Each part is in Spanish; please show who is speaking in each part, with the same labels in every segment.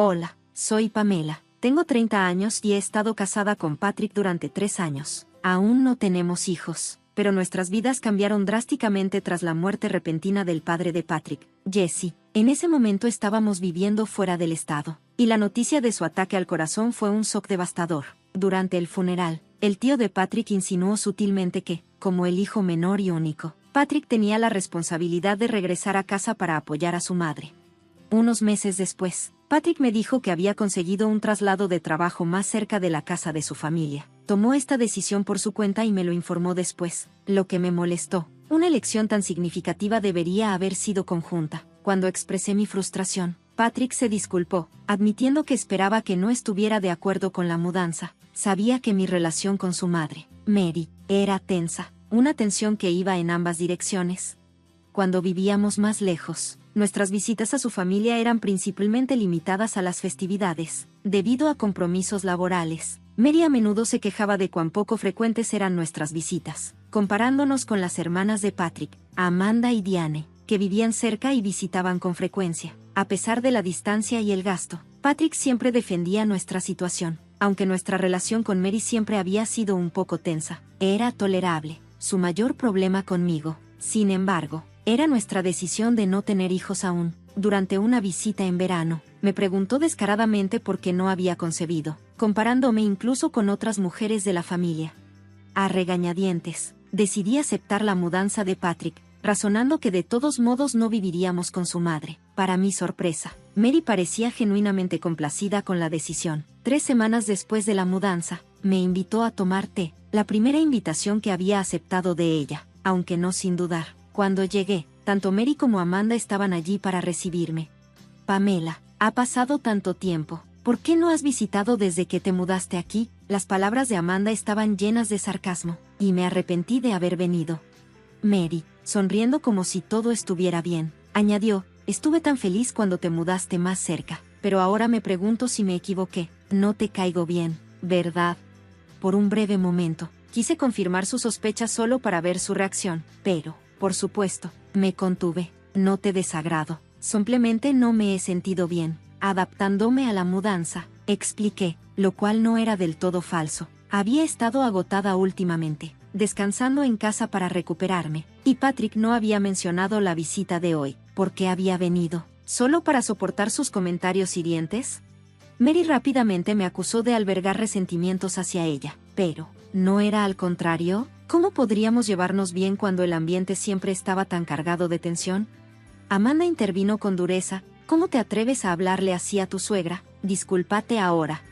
Speaker 1: Hola, soy Pamela. Tengo 30 años y he estado casada con Patrick durante 3 años. Aún no tenemos hijos, pero nuestras vidas cambiaron drásticamente tras la muerte repentina del padre de Patrick, Jesse. En ese momento estábamos viviendo fuera del estado, y la noticia de su ataque al corazón fue un shock devastador. Durante el funeral, el tío de Patrick insinuó sutilmente que, como el hijo menor y único, Patrick tenía la responsabilidad de regresar a casa para apoyar a su madre. Unos meses después, Patrick me dijo que había conseguido un traslado de trabajo más cerca de la casa de su familia. Tomó esta decisión por su cuenta y me lo informó después, lo que me molestó. Una elección tan significativa debería haber sido conjunta. Cuando expresé mi frustración, Patrick se disculpó, admitiendo que esperaba que no estuviera de acuerdo con la mudanza. Sabía que mi relación con su madre, Mary, era tensa, una tensión que iba en ambas direcciones. Cuando vivíamos más lejos, nuestras visitas a su familia eran principalmente limitadas a las festividades, debido a compromisos laborales. Mary a menudo se quejaba de cuán poco frecuentes eran nuestras visitas, comparándonos con las hermanas de Patrick, Amanda y Diane, que vivían cerca y visitaban con frecuencia. A pesar de la distancia y el gasto, Patrick siempre defendía nuestra situación. Aunque nuestra relación con Mary siempre había sido un poco tensa, era tolerable. Su mayor problema conmigo, sin embargo, era nuestra decisión de no tener hijos aún. Durante una visita en verano, me preguntó descaradamente por qué no había concebido, comparándome incluso con otras mujeres de la familia. A regañadientes, decidí aceptar la mudanza de Patrick, razonando que de todos modos no viviríamos con su madre. Para mi sorpresa, Mary parecía genuinamente complacida con la decisión. 3 semanas después de la mudanza, me invitó a tomar té, la primera invitación que había aceptado de ella, aunque no sin dudar. Cuando llegué, tanto Mary como Amanda estaban allí para recibirme. Pamela, ha pasado tanto tiempo. ¿Por qué no has visitado desde que te mudaste aquí? Las palabras de Amanda estaban llenas de sarcasmo, y me arrepentí de haber venido. Mary, sonriendo como si todo estuviera bien, añadió, estuve tan feliz cuando te mudaste más cerca, pero ahora me pregunto si me equivoqué. No te caigo bien, ¿verdad? Por un breve momento, quise confirmar sus sospechas solo para ver su reacción, pero, por supuesto, me contuve. No te desagrado, simplemente no me he sentido bien, adaptándome a la mudanza, expliqué, lo cual no era del todo falso. Había estado agotada últimamente, descansando en casa para recuperarme, y Patrick no había mencionado la visita de hoy. ¿Por qué había venido? ¿Solo para soportar sus comentarios hirientes? Mary rápidamente me acusó de albergar resentimientos hacia ella, pero, ¿no era al contrario? ¿Cómo podríamos llevarnos bien cuando el ambiente siempre estaba tan cargado de tensión? Amanda intervino con dureza. ¿Cómo te atreves a hablarle así a tu suegra? Discúlpate ahora.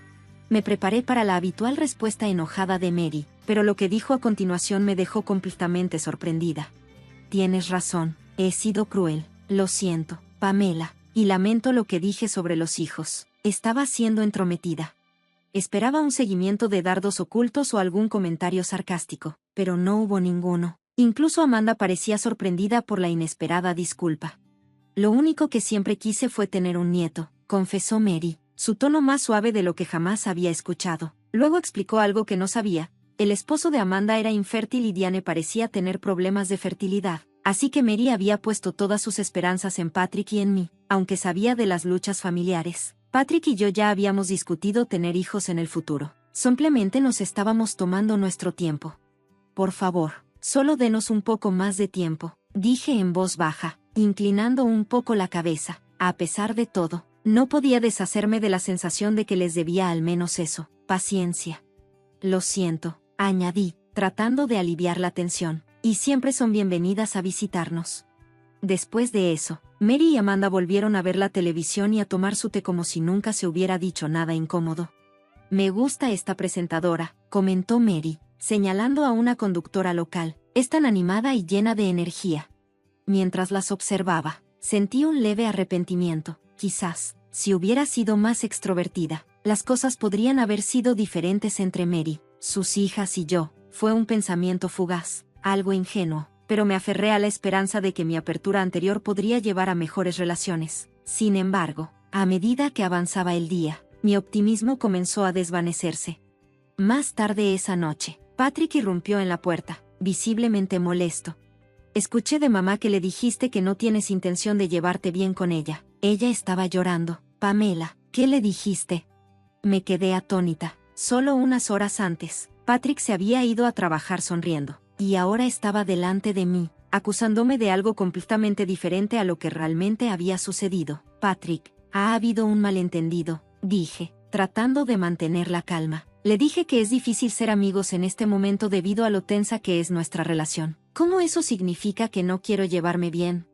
Speaker 1: Me preparé para la habitual respuesta enojada de Mary, pero lo que dijo a continuación me dejó completamente sorprendida. Tienes razón, he sido cruel, lo siento, Pamela, y lamento lo que dije sobre los hijos. Estaba siendo entrometida. Esperaba un seguimiento de dardos ocultos o algún comentario sarcástico, pero no hubo ninguno. Incluso Amanda parecía sorprendida por la inesperada disculpa. Lo único que siempre quise fue tener un nieto, confesó Mary, su tono más suave de lo que jamás había escuchado. Luego explicó algo que no sabía. El esposo de Amanda era infértil y Diane parecía tener problemas de fertilidad, así que Mary había puesto todas sus esperanzas en Patrick y en mí, aunque sabía de las luchas familiares. Patrick y yo ya habíamos discutido tener hijos en el futuro. Simplemente nos estábamos tomando nuestro tiempo. Por favor, solo denos un poco más de tiempo, dije en voz baja, inclinando un poco la cabeza. A pesar de todo, no podía deshacerme de la sensación de que les debía al menos eso, paciencia. Lo siento, añadí, tratando de aliviar la tensión, y siempre son bienvenidas a visitarnos. Después de eso, Mary y Amanda volvieron a ver la televisión y a tomar su té como si nunca se hubiera dicho nada incómodo. Me gusta esta presentadora, comentó Mary, señalando a una conductora local. Es tan animada y llena de energía. Mientras las observaba, sentí un leve arrepentimiento. Quizás, si hubiera sido más extrovertida, las cosas podrían haber sido diferentes entre Mary, sus hijas y yo. Fue un pensamiento fugaz, algo ingenuo, pero me aferré a la esperanza de que mi apertura anterior podría llevar a mejores relaciones. Sin embargo, a medida que avanzaba el día, mi optimismo comenzó a desvanecerse. Más tarde esa noche, Patrick irrumpió en la puerta, visiblemente molesto. Escuché de mamá que le dijiste que no tienes intención de llevarte bien con ella. Ella estaba llorando. Pamela, ¿Qué le dijiste? Me quedé atónita. Solo unas horas antes, Patrick se había ido a trabajar sonriendo, y ahora estaba delante de mí, acusándome de algo completamente diferente a lo que realmente había sucedido. Patrick, ha habido un malentendido, dije, tratando de mantener la calma. Le dije que es difícil ser amigos en este momento debido a lo tensa que es nuestra relación. ¿Cómo eso significa que no quiero llevarme bien?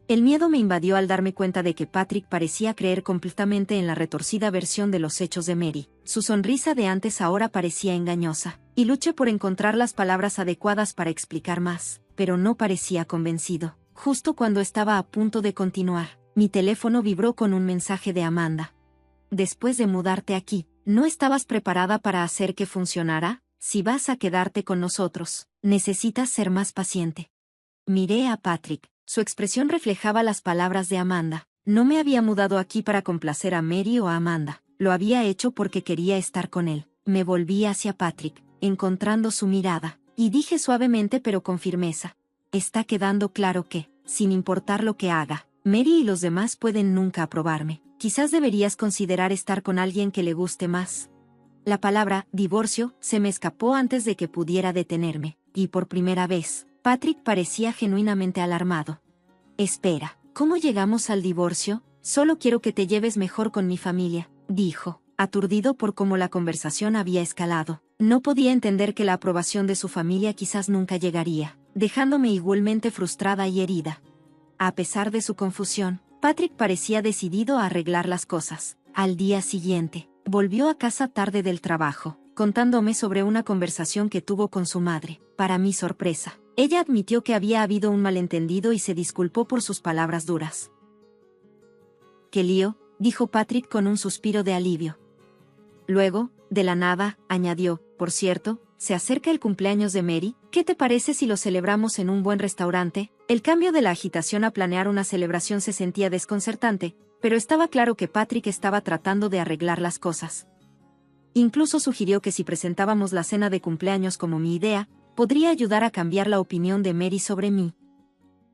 Speaker 1: El miedo me invadió al darme cuenta de que Patrick parecía creer completamente en la retorcida versión de los hechos de Mary. Su sonrisa de antes ahora parecía engañosa, y luché por encontrar las palabras adecuadas para explicar más, pero no parecía convencido. Justo cuando estaba a punto de continuar, mi teléfono vibró con un mensaje de Amanda. Después de mudarte aquí, ¿no estabas preparada para hacer que funcionara? Si vas a quedarte con nosotros, necesitas ser más paciente. Miré a Patrick. Su expresión reflejaba las palabras de Amanda. No me había mudado aquí para complacer a Mary o a Amanda. Lo había hecho porque quería estar con él. Me volví hacia Patrick, encontrando su mirada, y dije suavemente pero con firmeza. Está quedando claro que, sin importar lo que haga, Mary y los demás pueden nunca aprobarme. Quizás deberías considerar estar con alguien que le guste más. La palabra divorcio se me escapó antes de que pudiera detenerme, y por primera vez, Patrick parecía genuinamente alarmado. Espera, ¿cómo llegamos al divorcio? Solo quiero que te lleves mejor con mi familia, dijo, aturdido por cómo la conversación había escalado. No podía entender que la aprobación de su familia quizás nunca llegaría, dejándome igualmente frustrada y herida. A pesar de su confusión, Patrick parecía decidido a arreglar las cosas. Al día siguiente, volvió a casa tarde del trabajo, contándome sobre una conversación que tuvo con su madre. Para mi sorpresa, ella admitió que había habido un malentendido y se disculpó por sus palabras duras. «¿Qué lío?», dijo Patrick con un suspiro de alivio. Luego, de la nada, añadió, «Por cierto, se acerca el cumpleaños de Mary, ¿qué te parece si lo celebramos en un buen restaurante?». El cambio de la agitación a planear una celebración se sentía desconcertante, pero estaba claro que Patrick estaba tratando de arreglar las cosas. Incluso sugirió que si presentábamos la cena de cumpleaños como mi idea, podría ayudar a cambiar la opinión de Mary sobre mí.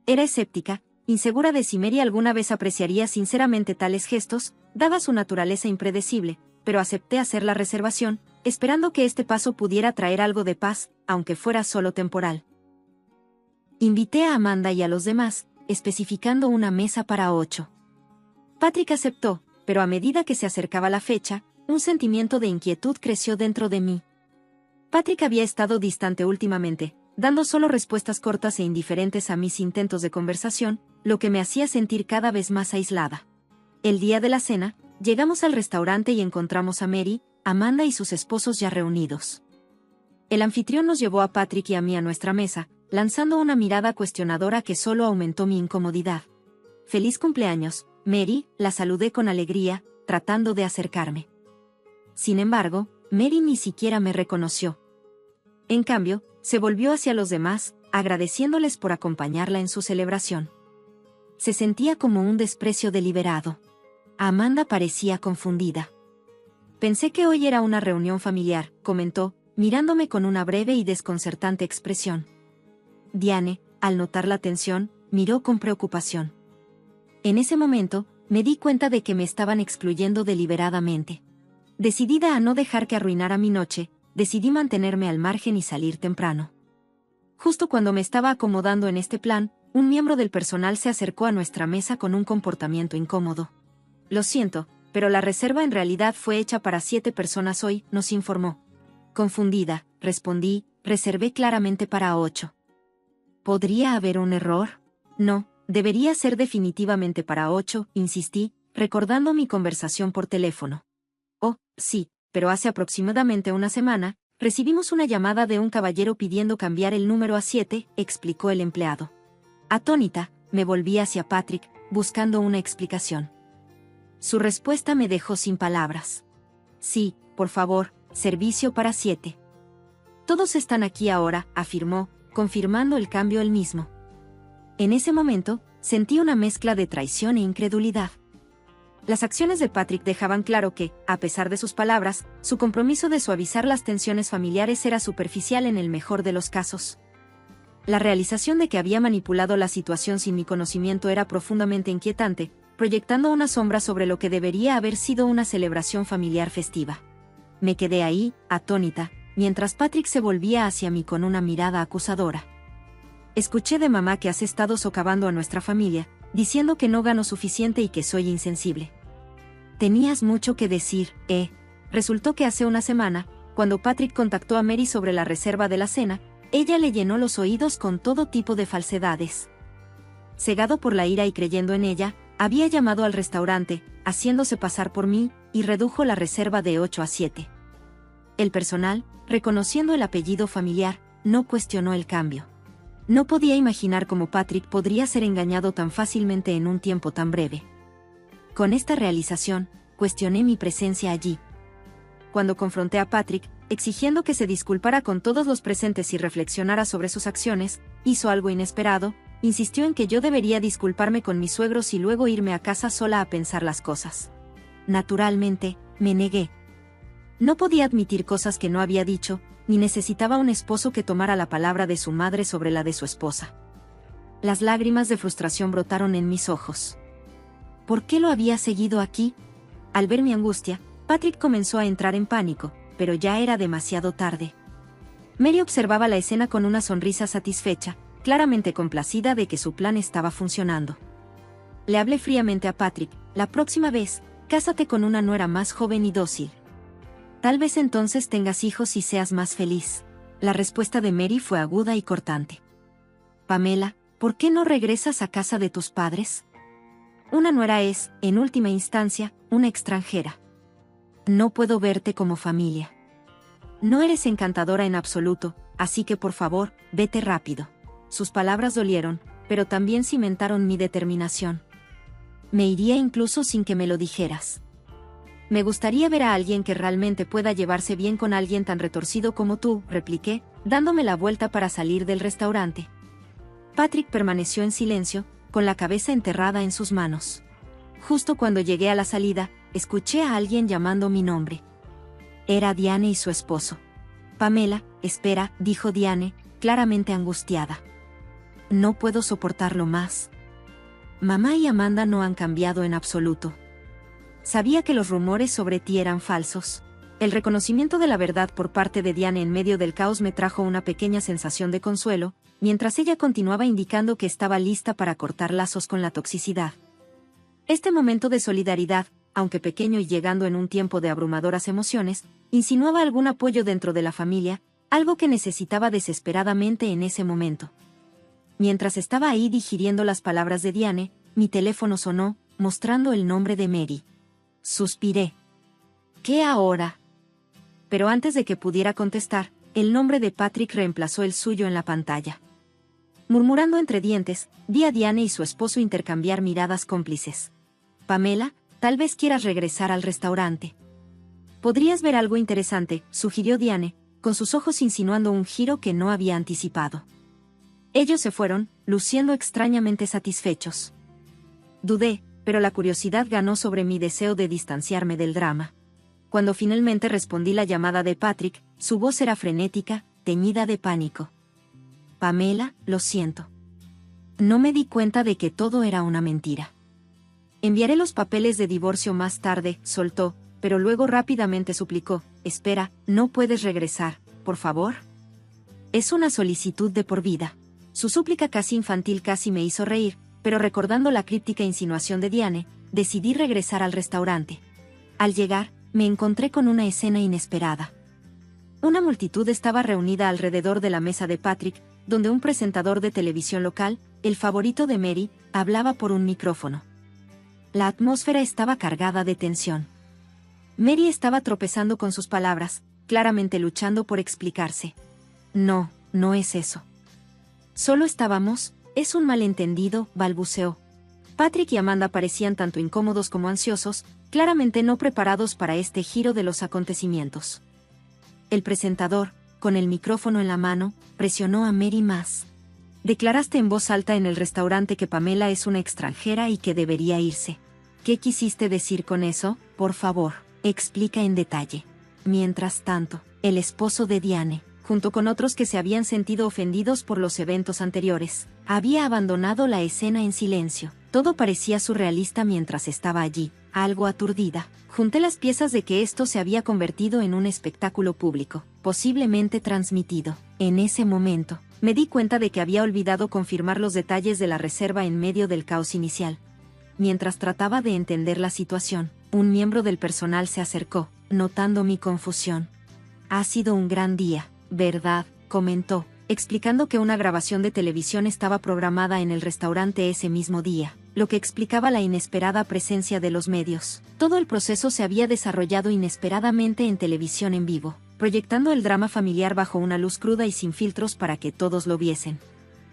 Speaker 1: Era escéptica, insegura de si Mary alguna vez apreciaría sinceramente tales gestos, dada su naturaleza impredecible, pero acepté hacer la reservación, esperando que este paso pudiera traer algo de paz, aunque fuera solo temporal. Invité a Amanda y a los demás, especificando una mesa para 8. Patrick aceptó, pero a medida que se acercaba la fecha, un sentimiento de inquietud creció dentro de mí. Patrick había estado distante últimamente, dando solo respuestas cortas e indiferentes a mis intentos de conversación, lo que me hacía sentir cada vez más aislada. El día de la cena, llegamos al restaurante y encontramos a Mary, Amanda y sus esposos ya reunidos. El anfitrión nos llevó a Patrick y a mí a nuestra mesa, lanzando una mirada cuestionadora que solo aumentó mi incomodidad. «Feliz cumpleaños, Mary», la saludé con alegría, tratando de acercarme. Sin embargo, Mary ni siquiera me reconoció. En cambio, se volvió hacia los demás, agradeciéndoles por acompañarla en su celebración. Se sentía como un desprecio deliberado. Amanda parecía confundida. «Pensé que hoy era una reunión familiar», comentó, mirándome con una breve y desconcertante expresión. Diane, al notar la tensión, miró con preocupación. En ese momento, me di cuenta de que me estaban excluyendo deliberadamente. Decidida a no dejar que arruinara mi noche, decidí mantenerme al margen y salir temprano. Justo cuando me estaba acomodando en este plan, un miembro del personal se acercó a nuestra mesa con un comportamiento incómodo. «Lo siento, pero la reserva en realidad fue hecha para 7 personas hoy», nos informó. Confundida, respondí, «reservé claramente para 8. ¿Podría haber un error?». «No, debería ser definitivamente para 8, insistí, recordando mi conversación por teléfono. «Oh, sí, pero hace aproximadamente una semana, recibimos una llamada de un caballero pidiendo cambiar el número a 7, explicó el empleado. Atónita, me volví hacia Patrick, buscando una explicación. Su respuesta me dejó sin palabras. «Sí, por favor, servicio para 7. Todos están aquí ahora», afirmó, confirmando el cambio él mismo. En ese momento, sentí una mezcla de traición e incredulidad. Las acciones de Patrick dejaban claro que, a pesar de sus palabras, su compromiso de suavizar las tensiones familiares era superficial en el mejor de los casos. La realización de que había manipulado la situación sin mi conocimiento era profundamente inquietante, proyectando una sombra sobre lo que debería haber sido una celebración familiar festiva. Me quedé ahí, atónita, mientras Patrick se volvía hacia mí con una mirada acusadora. Escuché de mamá que has estado socavando a nuestra familia, diciendo que no gano suficiente y que soy insensible. Tenías mucho que decir, ¿eh? Resultó que hace una semana, cuando Patrick contactó a Mary sobre la reserva de la cena, ella le llenó los oídos con todo tipo de falsedades. Cegado por la ira y creyendo en ella, había llamado al restaurante, haciéndose pasar por mí, y redujo la reserva de 8 a 7. El personal, reconociendo el apellido familiar, no cuestionó el cambio. No podía imaginar cómo Patrick podría ser engañado tan fácilmente en un tiempo tan breve. Con esta realización, cuestioné mi presencia allí. Cuando confronté a Patrick, exigiendo que se disculpara con todos los presentes y reflexionara sobre sus acciones, hizo algo inesperado, insistió en que yo debería disculparme con mis suegros y luego irme a casa sola a pensar las cosas. Naturalmente, me negué. No podía admitir cosas que no había dicho, ni necesitaba un esposo que tomara la palabra de su madre sobre la de su esposa. Las lágrimas de frustración brotaron en mis ojos. ¿Por qué lo había seguido aquí? Al ver mi angustia, Patrick comenzó a entrar en pánico, pero ya era demasiado tarde. Mary observaba la escena con una sonrisa satisfecha, claramente complacida de que su plan estaba funcionando. Le hablé fríamente a Patrick: la próxima vez, cásate con una nuera más joven y dócil. Tal vez entonces tengas hijos y seas más feliz. La respuesta de Mary fue aguda y cortante. Pamela, ¿por qué no regresas a casa de tus padres? Una nuera es, en última instancia, una extranjera. No puedo verte como familia. No eres encantadora en absoluto, así que por favor, vete rápido. Sus palabras dolieron, pero también cimentaron mi determinación. Me iría incluso sin que me lo dijeras. Me gustaría ver a alguien que realmente pueda llevarse bien con alguien tan retorcido como tú, repliqué, dándome la vuelta para salir del restaurante. Patrick permaneció en silencio, con la cabeza enterrada en sus manos. Justo cuando llegué a la salida, escuché a alguien llamando mi nombre. Era Diane y su esposo. Pamela, espera, dijo Diane, claramente angustiada. No puedo soportarlo más. Mamá y Amanda no han cambiado en absoluto. Sabía que los rumores sobre ti eran falsos. El reconocimiento de la verdad por parte de Diane en medio del caos me trajo una pequeña sensación de consuelo, mientras ella continuaba indicando que estaba lista para cortar lazos con la toxicidad. Este momento de solidaridad, aunque pequeño y llegando en un tiempo de abrumadoras emociones, insinuaba algún apoyo dentro de la familia, algo que necesitaba desesperadamente en ese momento. Mientras estaba ahí digiriendo las palabras de Diane, mi teléfono sonó, mostrando el nombre de Mary. Suspiré. ¿Qué ahora? Pero antes de que pudiera contestar, el nombre de Patrick reemplazó el suyo en la pantalla. Murmurando entre dientes, vi a Diane y su esposo intercambiar miradas cómplices. Pamela, tal vez quieras regresar al restaurante. Podrías ver algo interesante, sugirió Diane, con sus ojos insinuando un giro que no había anticipado. Ellos se fueron, luciendo extrañamente satisfechos. Dudé, pero la curiosidad ganó sobre mi deseo de distanciarme del drama. Cuando finalmente respondí la llamada de Patrick, su voz era frenética, teñida de pánico. Pamela, lo siento. No me di cuenta de que todo era una mentira. Enviaré los papeles de divorcio más tarde, soltó, pero luego rápidamente suplicó, espera, ¿no puedes regresar, por favor? Es una solicitud de por vida. Su súplica casi infantil casi me hizo reír, pero recordando la críptica insinuación de Diane, decidí regresar al restaurante. Al llegar, me encontré con una escena inesperada. Una multitud estaba reunida alrededor de la mesa de Patrick, donde un presentador de televisión local, el favorito de Mary, hablaba por un micrófono. La atmósfera estaba cargada de tensión. Mary estaba tropezando con sus palabras, claramente luchando por explicarse. No, no es eso. Solo es un malentendido, balbuceó. Patrick y Amanda parecían tanto incómodos como ansiosos, claramente no preparados para este giro de los acontecimientos. El presentador, con el micrófono en la mano, presionó a Mary más. Declaraste en voz alta en el restaurante que Pamela es una extranjera y que debería irse. ¿Qué quisiste decir con eso? Por favor, explica en detalle. Mientras tanto, el esposo de Diane, junto con otros que se habían sentido ofendidos por los eventos anteriores, había abandonado la escena en silencio. Todo parecía surrealista mientras estaba allí, algo aturdida. Junté las piezas de que esto se había convertido en un espectáculo público, posiblemente transmitido. En ese momento, me di cuenta de que había olvidado confirmar los detalles de la reserva en medio del caos inicial. Mientras trataba de entender la situación, un miembro del personal se acercó, notando mi confusión. «Ha sido un gran día, ¿verdad?», comentó, explicando que una grabación de televisión estaba programada en el restaurante ese mismo día, lo que explicaba la inesperada presencia de los medios. Todo el proceso se había desarrollado inesperadamente en televisión en vivo, proyectando el drama familiar bajo una luz cruda y sin filtros para que todos lo viesen.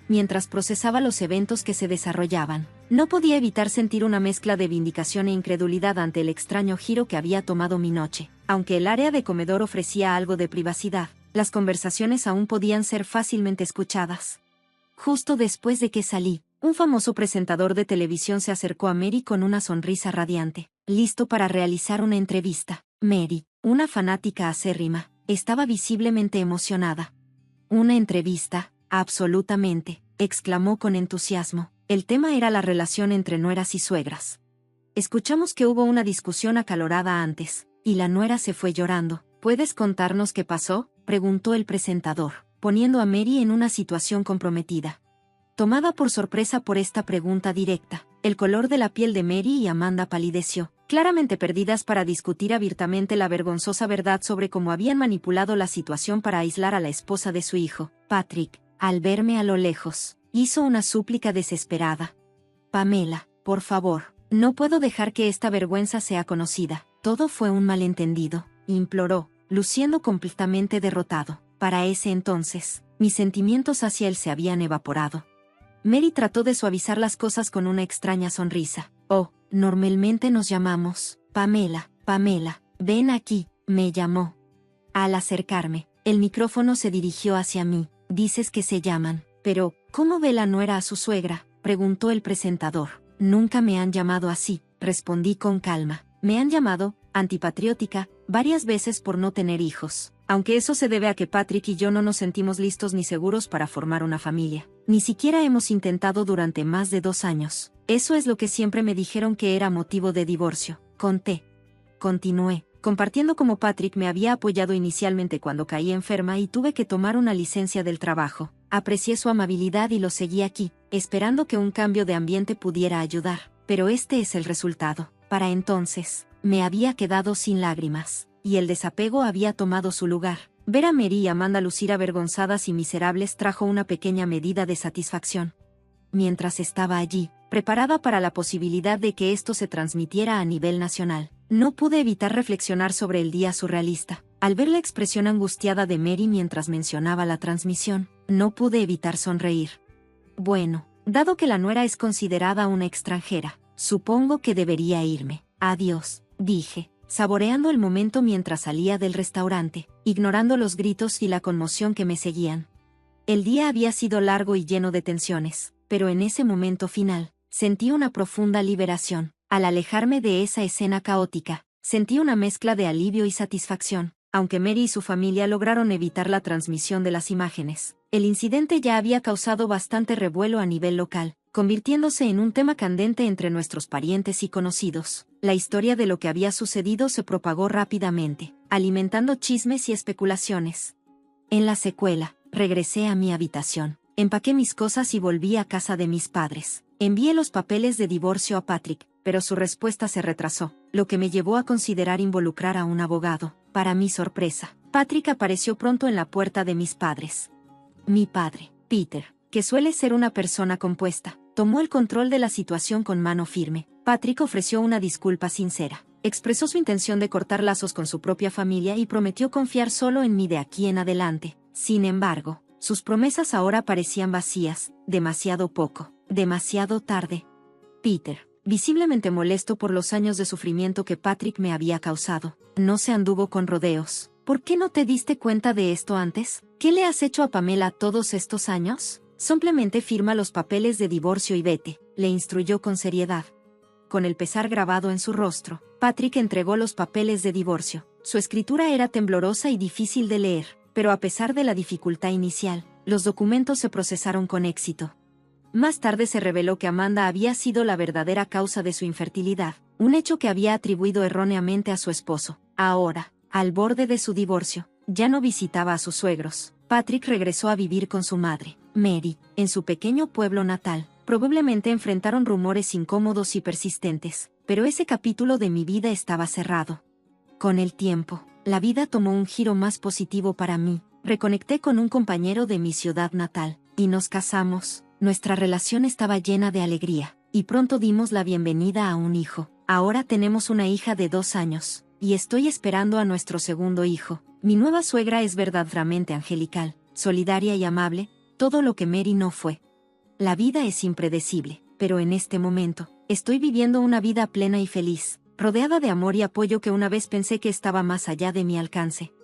Speaker 1: Mientras procesaba los eventos que se desarrollaban, no podía evitar sentir una mezcla de vindicación e incredulidad ante el extraño giro que había tomado mi noche. Aunque el área de comedor ofrecía algo de privacidad, las conversaciones aún podían ser fácilmente escuchadas. Justo después de que salí, un famoso presentador de televisión se acercó a Mary con una sonrisa radiante, listo para realizar una entrevista. Mary, una fanática acérrima, estaba visiblemente emocionada. «¿Una entrevista? Absolutamente», exclamó con entusiasmo. El tema era la relación entre nueras y suegras. Escuchamos que hubo una discusión acalorada antes, y la nuera se fue llorando. «¿Puedes contarnos qué pasó?», preguntó el presentador, poniendo a Mary en una situación comprometida. Tomada por sorpresa por esta pregunta directa, el color de la piel de Mary y Amanda palideció, claramente perdidas para discutir abiertamente la vergonzosa verdad sobre cómo habían manipulado la situación para aislar a la esposa de su hijo. Patrick, al verme a lo lejos, hizo una súplica desesperada. «Pamela, por favor, no puedo dejar que esta vergüenza sea conocida. Todo fue un malentendido», imploró, luciendo completamente derrotado. Para ese entonces, mis sentimientos hacia él se habían evaporado. Mary trató de suavizar las cosas con una extraña sonrisa. «Oh, normalmente nos llamamos Pamela. Pamela, ven aquí», me llamó. Al acercarme, el micrófono se dirigió hacia mí. «Dices que se llaman, pero ¿cómo ve la nuera a su suegra?», preguntó el presentador. «Nunca me han llamado así», respondí con calma. «Me han llamado antipatriótica varias veces por no tener hijos, aunque eso se debe a que Patrick y yo no nos sentimos listos ni seguros para formar una familia. Ni siquiera hemos intentado durante más de 2 años. Eso es lo que siempre me dijeron que era motivo de divorcio», conté. Continué, compartiendo cómo Patrick me había apoyado inicialmente cuando caí enferma y tuve que tomar una licencia del trabajo. Aprecié su amabilidad y lo seguí aquí, esperando que un cambio de ambiente pudiera ayudar. Pero este es el resultado. Para entonces, me había quedado sin lágrimas, y el desapego había tomado su lugar. Ver a Mary y Amanda lucir avergonzadas y miserables trajo una pequeña medida de satisfacción. Mientras estaba allí, preparada para la posibilidad de que esto se transmitiera a nivel nacional, no pude evitar reflexionar sobre el día surrealista. Al ver la expresión angustiada de Mary mientras mencionaba la transmisión, no pude evitar sonreír. Bueno, dado que la nuera es considerada una extranjera, supongo que debería irme. «Adiós», dije, saboreando el momento mientras salía del restaurante, ignorando los gritos y la conmoción que me seguían. El día había sido largo y lleno de tensiones, pero en ese momento final, sentí una profunda liberación. Al alejarme de esa escena caótica, sentí una mezcla de alivio y satisfacción. Aunque Mary y su familia lograron evitar la transmisión de las imágenes, el incidente ya había causado bastante revuelo a nivel local, convirtiéndose en un tema candente entre nuestros parientes y conocidos. La historia de lo que había sucedido se propagó rápidamente, alimentando chismes y especulaciones. En la secuela, regresé a mi habitación, empaqué mis cosas y volví a casa de mis padres. Envié los papeles de divorcio a Patrick, pero su respuesta se retrasó, lo que me llevó a considerar involucrar a un abogado. Para mi sorpresa, Patrick apareció pronto en la puerta de mis padres. Mi padre, Peter, que suele ser una persona compuesta, tomó el control de la situación con mano firme. Patrick ofreció una disculpa sincera, expresó su intención de cortar lazos con su propia familia y prometió confiar solo en mí de aquí en adelante. Sin embargo, sus promesas ahora parecían vacías, demasiado poco, demasiado tarde. Peter, visiblemente molesto por los años de sufrimiento que Patrick me había causado, no se anduvo con rodeos. «¿Por qué no te diste cuenta de esto antes? ¿Qué le has hecho a Pamela todos estos años? Simplemente firma los papeles de divorcio y vete», le instruyó con seriedad. Con el pesar grabado en su rostro, Patrick entregó los papeles de divorcio. Su escritura era temblorosa y difícil de leer, pero a pesar de la dificultad inicial, los documentos se procesaron con éxito. Más tarde se reveló que Amanda había sido la verdadera causa de su infertilidad, un hecho que había atribuido erróneamente a su esposo. Ahora, al borde de su divorcio, ya no visitaba a sus suegros. Patrick regresó a vivir con su madre, Mary, en su pequeño pueblo natal. Probablemente enfrentaron rumores incómodos y persistentes, pero ese capítulo de mi vida estaba cerrado. Con el tiempo, la vida tomó un giro más positivo para mí. Reconecté con un compañero de mi ciudad natal, y nos casamos. Nuestra relación estaba llena de alegría, y pronto dimos la bienvenida a un hijo. Ahora tenemos una hija de 2 años, y estoy esperando a nuestro segundo hijo. Mi nueva suegra es verdaderamente angelical, solidaria y amable, todo lo que Mary no fue. La vida es impredecible, pero en este momento, estoy viviendo una vida plena y feliz, rodeada de amor y apoyo que una vez pensé que estaba más allá de mi alcance.